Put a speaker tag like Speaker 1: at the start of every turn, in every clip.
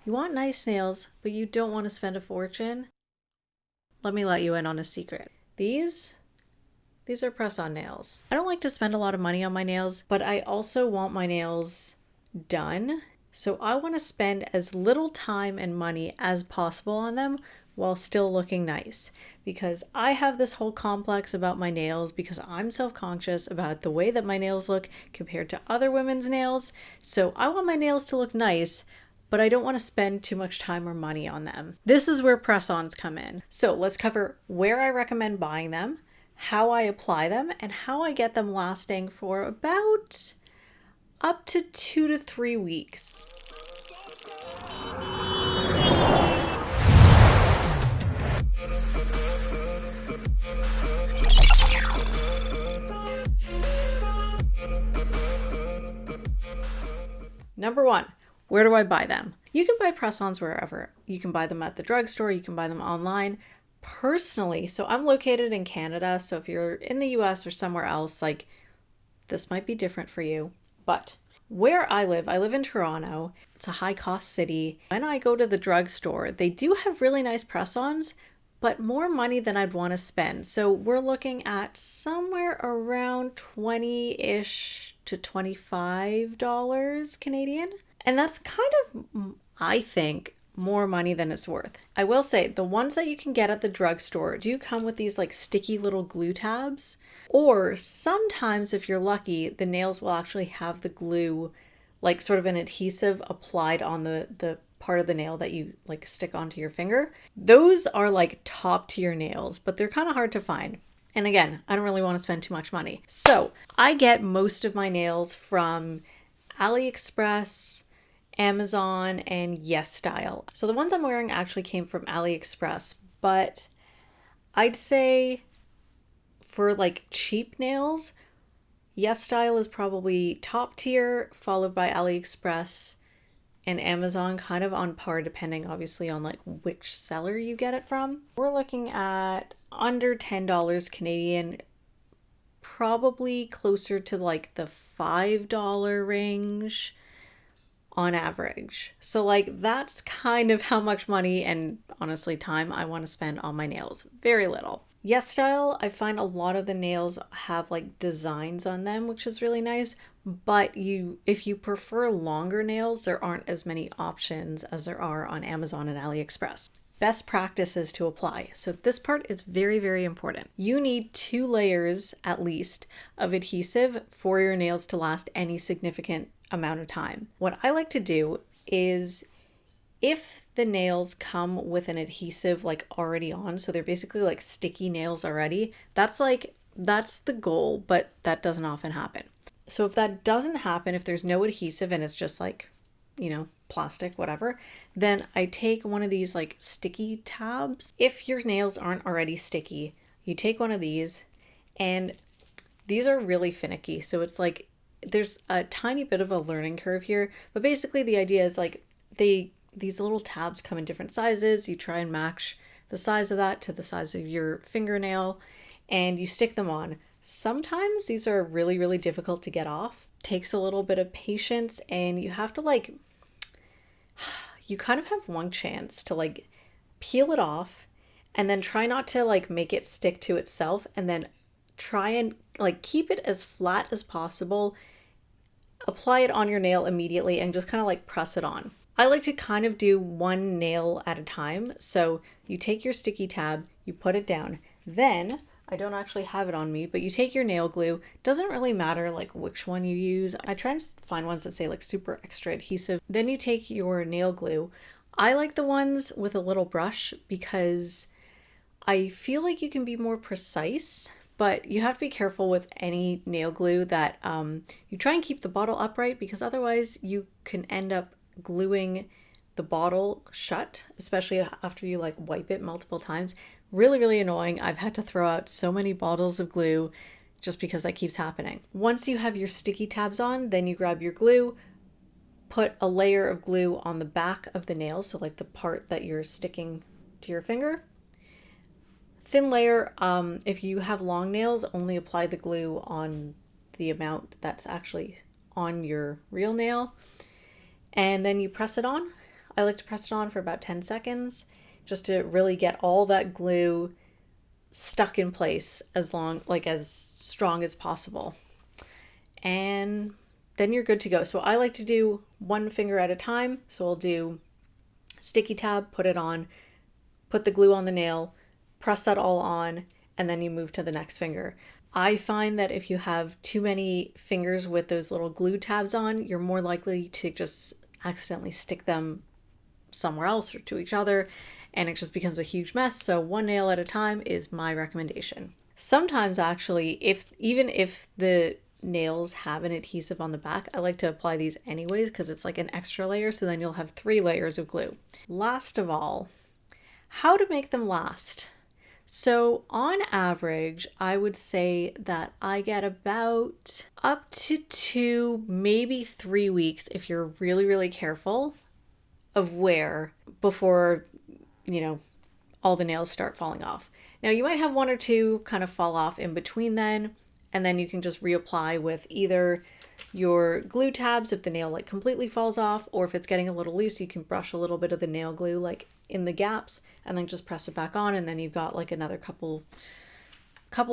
Speaker 1: You want nice nails, but you don't want to spend a fortune? Let me let you in on a secret. These are press-on nails. I don't like to spend a lot of money on my nails, but I also want my nails done. So I want to spend as little time and money as possible on them while still looking nice. Because I have this whole complex about my nails because I'm self-conscious about the way that my nails look compared to other women's nails. So I want my nails to look nice, but I don't want to spend too much time or money on them. This is where press-ons come in. So let's cover where I recommend buying them, how I apply them, and how I get them lasting for about up to 2 to 3 weeks. Number one, where do I buy them? You can buy press-ons wherever. You can buy them at the drugstore, you can buy them online. Personally, so I'm located in Canada, so if you're in the US or somewhere else, like this might be different for you. But where I live in Toronto. It's a high cost city. When I go to the drugstore, they do have really nice press-ons, but more money than I'd want to spend. So we're looking at somewhere around 20-ish to $25 Canadian. And that's kind of, I think, more money than it's worth. I will say the ones that you can get at the drugstore do come with these like sticky little glue tabs, or sometimes if you're lucky, the nails will actually have the glue, like sort of an adhesive applied on the part of the nail that you like stick onto your finger. Those are like top tier nails, but they're kind of hard to find. And again, I don't really want to spend too much money. So I get most of my nails from AliExpress, Amazon, and YesStyle. So the ones I'm wearing actually came from AliExpress, but I'd say for like cheap nails, YesStyle is probably top tier, followed by AliExpress and Amazon, kind of on par, depending obviously on like which seller you get it from. We're looking at under $10 Canadian, probably closer to like the $5 range on average. So like that's kind of how much money and honestly time I want to spend on my nails. Very little. YesStyle, I find a lot of the nails have like designs on them, which is really nice. But if you prefer longer nails, there aren't as many options as there are on Amazon and AliExpress. Best practices to apply. So this part is very, very important. You need 2 layers at least of adhesive for your nails to last any significant amount of time. What I like to do is, if the nails come with an adhesive like already on, so they're basically like sticky nails already, that's the goal, but that doesn't often happen. So if that doesn't happen, if there's no adhesive and it's just like, plastic, whatever, then I take one of these like sticky tabs. If your nails aren't already sticky, you take one of these, and these are really finicky. So it's like, there's a tiny bit of a learning curve here, but basically the idea is like these little tabs come in different sizes. You try and match the size of that to the size of your fingernail, and you stick them on. Sometimes these are really, really difficult to get off. Takes a little bit of patience, and you have to you kind of have one chance to like peel it off and then try not to like make it stick to itself, and then try and like keep it as flat as possible. Apply it on your nail immediately and just kind of like press it on. I like to kind of do one nail at a time. So you take your sticky tab, you put it down, then I don't actually have it on me, but you take your nail glue. Doesn't really matter like which one you use. I try and find ones that say like super extra adhesive. Then you take your nail glue. I like the ones with a little brush because I feel like you can be more precise, but you have to be careful with any nail glue that you try and keep the bottle upright, because otherwise you can end up gluing the bottle shut, especially after you like wipe it multiple times. Really, really annoying. I've had to throw out so many bottles of glue just because that keeps happening. Once you have your sticky tabs on, then you grab your glue, put a layer of glue on the back of the nail, so like the part that you're sticking to your finger. Thin layer. If you have long nails, only apply the glue on the amount that's actually on your real nail, and then you press it on. I like to press it on for about 10 seconds just to really get all that glue stuck in place as strong as possible. And then you're good to go. So I like to do one finger at a time. So I'll do sticky tab, put it on, put the glue on the nail, press that all on, and then you move to the next finger. I find that if you have too many fingers with those little glue tabs on, you're more likely to just accidentally stick them somewhere else or to each other, and it just becomes a huge mess. So one nail at a time is my recommendation. Sometimes actually, even if the nails have an adhesive on the back, I like to apply these anyways because it's like an extra layer, so then you'll have 3 layers of glue. Last of all, how to make them last. So on average, I would say that I get about up to 2, maybe 3 weeks if you're really, really careful of wear before, all the nails start falling off. Now you might have 1 or 2 kind of fall off in between then, and then you can just reapply with either your glue tabs if the nail like completely falls off, or if it's getting a little loose, you can brush a little bit of the nail glue like in the gaps and then just press it back on, and then you've got like another couple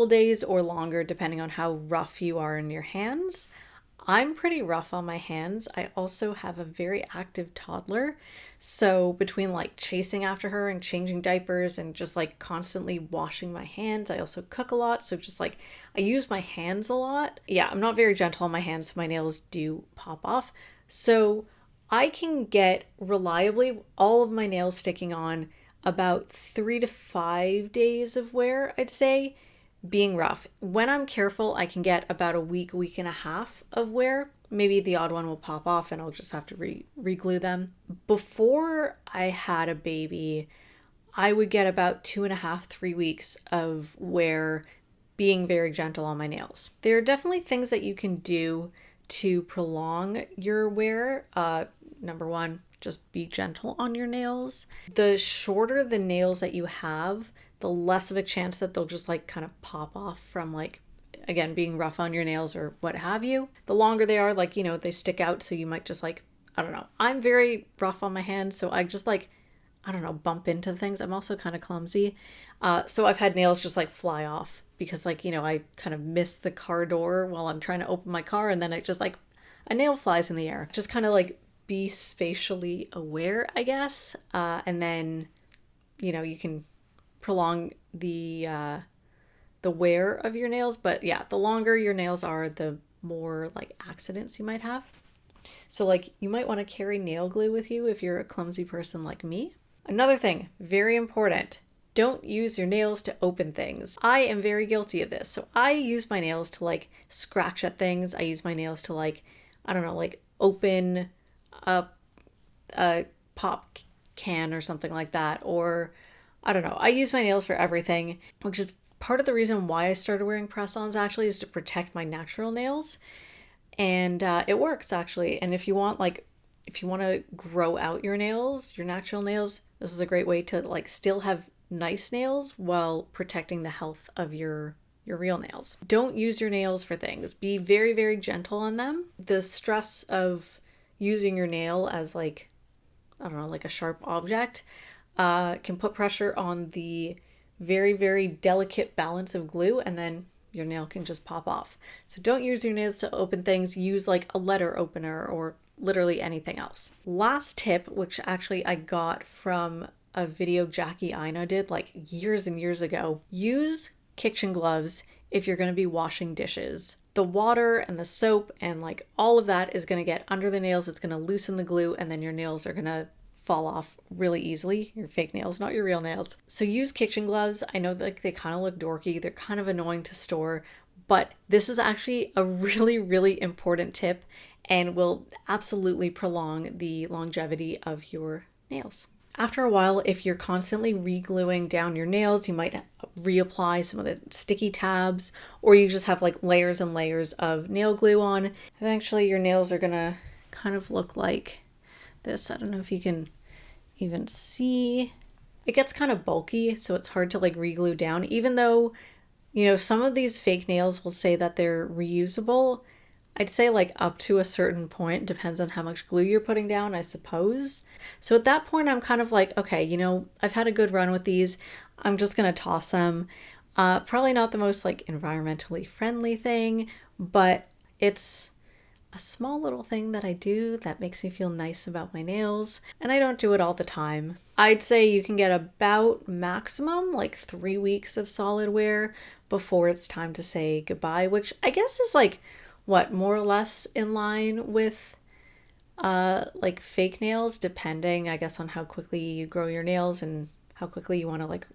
Speaker 1: days or longer depending on how rough you are in your hands. I'm pretty rough on my hands. I also have a very active toddler. So between like chasing after her and changing diapers and just like constantly washing my hands, I also cook a lot. So just like I use my hands a lot. Yeah, I'm not very gentle on my hands, so my nails do pop off. So I can get reliably all of my nails sticking on about 3 to 5 days of wear, I'd say, being rough. When I'm careful, I can get about a week and a half of wear. Maybe the odd one will pop off and I'll just have to re-glue them. Before I had a baby, I would get about 2.5, 3 weeks of wear being very gentle on my nails. There are definitely things that you can do to prolong your wear. Number 1, just be gentle on your nails. The shorter the nails that you have, the less of a chance that they'll just like kind of pop off from like, again, being rough on your nails or what have you. The longer they are, like, they stick out, so you might just like, I don't know. I'm very rough on my hands, so I just like, I don't know, bump into things. I'm also kind of clumsy. So I've had nails just like fly off because like, I kind of miss the car door while I'm trying to open my car, and then it just like a nail flies in the air. Just kind of like be spatially aware, I guess. And then, you can prolong the wear of your nails. But yeah, the longer your nails are, the more like accidents you might have. So like you might want to carry nail glue with you if you're a clumsy person like me. Another thing, very important, don't use your nails to open things. I am very guilty of this. So I use my nails to like scratch at things. I use my nails to like, I don't know, like open a pop can or something like that. Or I don't know. I use my nails for everything, which is part of the reason why I started wearing press-ons actually, is to protect my natural nails. And it works actually. And if you want to grow out your nails, your natural nails, this is a great way to like still have nice nails while protecting the health of your real nails. Don't use your nails for things. Be very, very gentle on them. The stress of using your nail as like, I don't know, like a sharp object can put pressure on the very, very delicate balance of glue, and then your nail can just pop off. So don't use your nails to open things. Use like a letter opener or literally anything else. Last tip, which actually I got from a video Jackie Aina did like years and years ago. Use kitchen gloves if you're going to be washing dishes. The water and the soap and like all of that is going to get under the nails. It's going to loosen the glue, and then your nails are going to fall off really easily. Your fake nails, not your real nails. So use kitchen gloves. I know that they kind of look dorky. They're kind of annoying to store, but this is actually a really, really important tip and will absolutely prolong the longevity of your nails. After a while, if you're constantly re-gluing down your nails, you might reapply some of the sticky tabs, or you just have like layers and layers of nail glue on. Eventually your nails are gonna kind of look like this. I don't know if you can even see. It gets kind of bulky, so it's hard to like re-glue down, even though, some of these fake nails will say that they're reusable. I'd say like up to a certain point, depends on how much glue you're putting down, I suppose. So at that point, I'm kind of like, okay, I've had a good run with these. I'm just gonna toss them. Probably not the most like environmentally friendly thing, but it's a small little thing that I do that makes me feel nice about my nails, and I don't do it all the time. I'd say you can get about maximum like 3 weeks of solid wear before it's time to say goodbye, which I guess is like what, more or less in line with like fake nails, depending I guess on how quickly you grow your nails and how quickly you want to like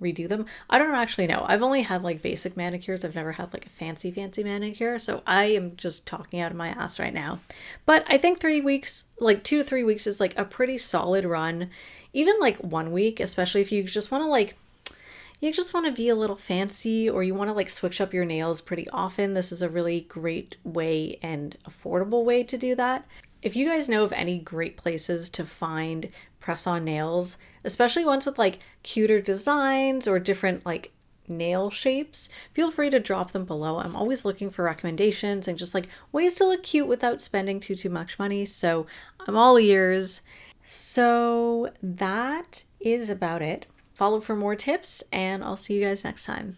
Speaker 1: redo them. I don't actually know. I've only had like basic manicures. I've never had like a fancy manicure. So I am just talking out of my ass right now. But I think 3 weeks, like 2 to 3 weeks is like a pretty solid run. Even like 1 week, especially if you just want to like, you just want to be a little fancy or you want to like switch up your nails pretty often. This is a really great way and affordable way to do that. If you guys know of any great places to find press-on nails, especially ones with like cuter designs or different like nail shapes, feel free to drop them below. I'm always looking for recommendations and just like ways to look cute without spending too much money. So I'm all ears. So that is about it. Follow for more tips and I'll see you guys next time.